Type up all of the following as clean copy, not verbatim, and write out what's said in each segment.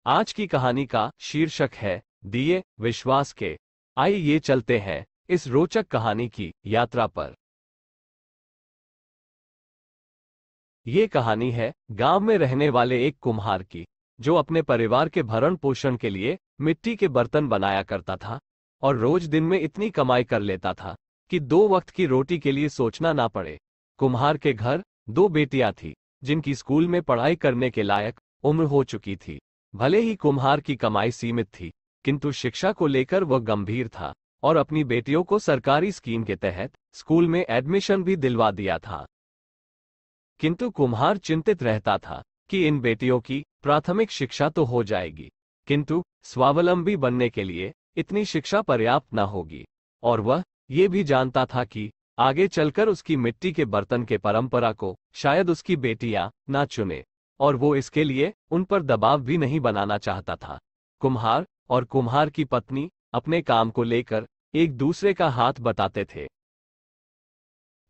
आज की कहानी का शीर्षक है दिए विश्वास के। आइए चलते हैं इस रोचक कहानी की यात्रा पर। ये कहानी है गांव में रहने वाले एक कुम्हार की, जो अपने परिवार के भरण पोषण के लिए मिट्टी के बर्तन बनाया करता था और रोज दिन में इतनी कमाई कर लेता था कि 2 वक्त की रोटी के लिए सोचना ना पड़े। कुम्हार के घर 2 बेटियां थीं, जिनकी स्कूल में पढ़ाई करने के लायक उम्र हो चुकी थी। भले ही कुम्हार की कमाई सीमित थी, किंतु शिक्षा को लेकर वह गंभीर था और अपनी बेटियों को सरकारी स्कीम के तहत स्कूल में एडमिशन भी दिलवा दिया था। किंतु कुम्हार चिंतित रहता था कि इन बेटियों की प्राथमिक शिक्षा तो हो जाएगी, किंतु स्वावलंबी बनने के लिए इतनी शिक्षा पर्याप्त न होगी। और वह ये भी जानता था कि आगे चलकर उसकी मिट्टी के बर्तन के परंपरा को शायद उसकी बेटियां ना चुने, और वो इसके लिए उन पर दबाव भी नहीं बनाना चाहता था। कुम्हार और कुम्हार की पत्नी अपने काम को लेकर एक दूसरे का हाथ बटाते थे।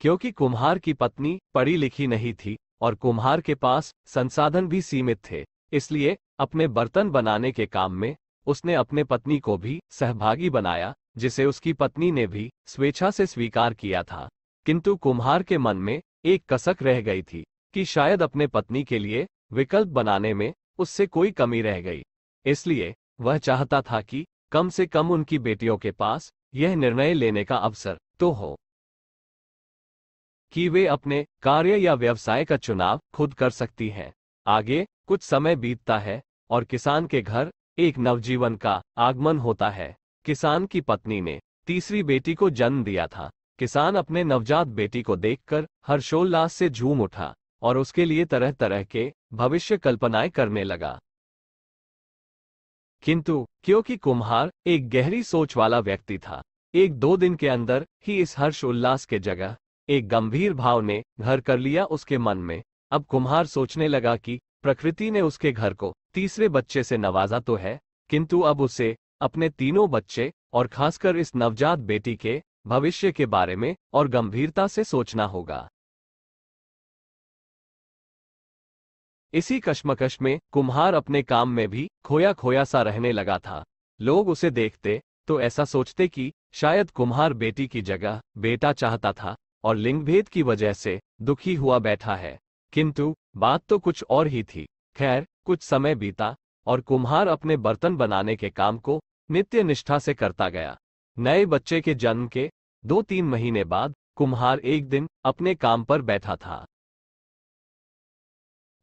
क्योंकि कुम्हार की पत्नी पढ़ी लिखी नहीं थी और कुम्हार के पास संसाधन भी सीमित थे, इसलिए अपने बर्तन बनाने के काम में उसने अपने पत्नी को भी सहभागी बनाया, जिसे उसकी पत्नी ने भी स्वेच्छा से स्वीकार किया था। किंतु कुम्हार के मन में एक कसक रह गई थी कि शायद अपने पत्नी के लिए विकल्प बनाने में उससे कोई कमी रह गई। इसलिए वह चाहता था कि कम से कम उनकी बेटियों के पास यह निर्णय लेने का अवसर तो हो कि वे अपने कार्य या व्यवसाय का चुनाव खुद कर सकती हैं। आगे कुछ समय बीतता है और किसान के घर एक नवजीवन का आगमन होता है। किसान की पत्नी ने तीसरी बेटी को जन्म दिया था। किसान अपने नवजात बेटी को देखकर हर्षोल्लास से झूम उठा और उसके लिए तरह तरह के भविष्य कल्पनाएं करने लगा। किंतु क्योंकि कुम्हार एक गहरी सोच वाला व्यक्ति था, 1-2 दिन के अंदर ही इस हर्ष उल्लास के जगह एक गंभीर भाव ने घर कर लिया उसके मन में। अब कुम्हार सोचने लगा कि प्रकृति ने उसके घर को तीसरे बच्चे से नवाजा तो है, किंतु अब उसे अपने तीनों बच्चे और खासकर इस नवजात बेटी के भविष्य के बारे में और गंभीरता से सोचना होगा। इसी कश्मकश में कुम्हार अपने काम में भी खोया खोया सा रहने लगा था। लोग उसे देखते तो ऐसा सोचते कि शायद कुम्हार बेटी की जगह बेटा चाहता था और लिंगभेद की वजह से दुखी हुआ बैठा है। किंतु बात तो कुछ और ही थी। खैर, कुछ समय बीता और कुम्हार अपने बर्तन बनाने के काम को नित्य निष्ठा से करता गया। नए बच्चे के जन्म के 2-3 महीने बाद कुम्हार एक दिन अपने काम पर बैठा था।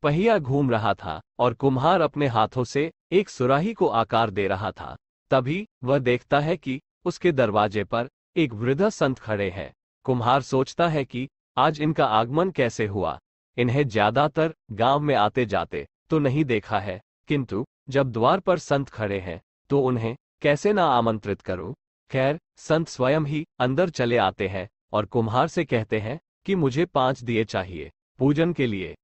पहिया घूम रहा था और कुम्हार अपने हाथों से एक सुराही को आकार दे रहा था। तभी वह देखता है कि उसके दरवाजे पर एक वृद्ध संत खड़े हैं। कुम्हार सोचता है कि आज इनका आगमन कैसे हुआ। इन्हें ज्यादातर गांव में आते जाते तो नहीं देखा है, किंतु जब द्वार पर संत खड़े हैं तो उन्हें कैसे ना आमंत्रित करूं। खैर, संत स्वयं ही अंदर चले आते हैं और कुम्हार से कहते हैं कि मुझे 5 दिए चाहिए पूजन के लिए।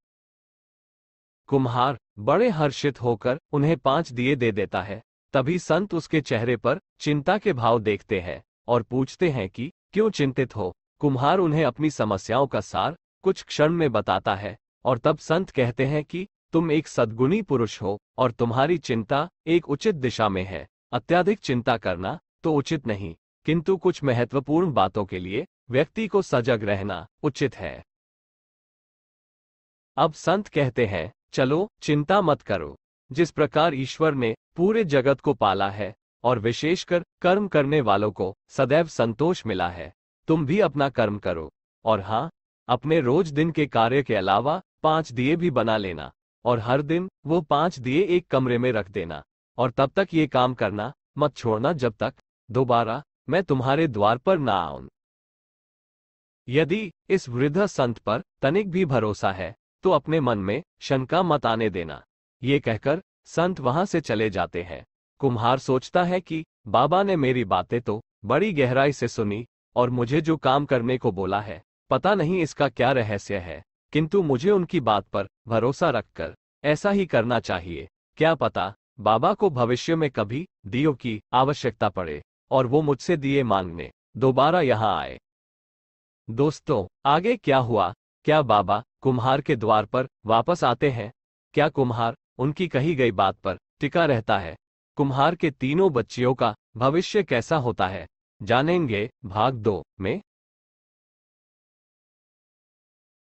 कुम्हार बड़े हर्षित होकर उन्हें 5 दिए दे देता है। तभी संत उसके चेहरे पर चिंता के भाव देखते हैं और पूछते हैं कि क्यों चिंतित हो। कुम्हार उन्हें अपनी समस्याओं का सार कुछ क्षण में बताता है और तब संत कहते हैं कि तुम एक सद्गुणी पुरुष हो और तुम्हारी चिंता एक उचित दिशा में है। अत्यधिक चिंता करना तो उचित नहीं, किंतु कुछ महत्वपूर्ण बातों के लिए व्यक्ति को सजग रहना उचित है। अब संत कहते हैं, चलो चिंता मत करो। जिस प्रकार ईश्वर ने पूरे जगत को पाला है और विशेषकर कर्म करने वालों को सदैव संतोष मिला है, तुम भी अपना कर्म करो। और हाँ, अपने रोज दिन के कार्य के अलावा 5 दिए भी बना लेना और हर दिन वो 5 दिए एक कमरे में रख देना और तब तक ये काम करना मत छोड़ना जब तक दोबारा मैं तुम्हारे द्वार पर ना आऊं। यदि इस वृद्ध संत पर तनिक भी भरोसा है तो अपने मन में शंका मत आने देना। ये कहकर संत वहां से चले जाते हैं। कुम्हार सोचता है कि बाबा ने मेरी बातें तो बड़ी गहराई से सुनी और मुझे जो काम करने को बोला है, पता नहीं इसका क्या रहस्य है, किंतु मुझे उनकी बात पर भरोसा रखकर ऐसा ही करना चाहिए। क्या पता बाबा को भविष्य में कभी दियों की आवश्यकता पड़े और वो मुझसे दिए मांगने दोबारा यहाँ आए। दोस्तों, आगे क्या हुआ? क्या बाबा कुम्हार के द्वार पर वापस आते हैं? क्या कुम्हार उनकी कही गई बात पर टिका रहता है। कुम्हार के तीनों बच्चियों का भविष्य कैसा होता है, जानेंगे भाग 2 में।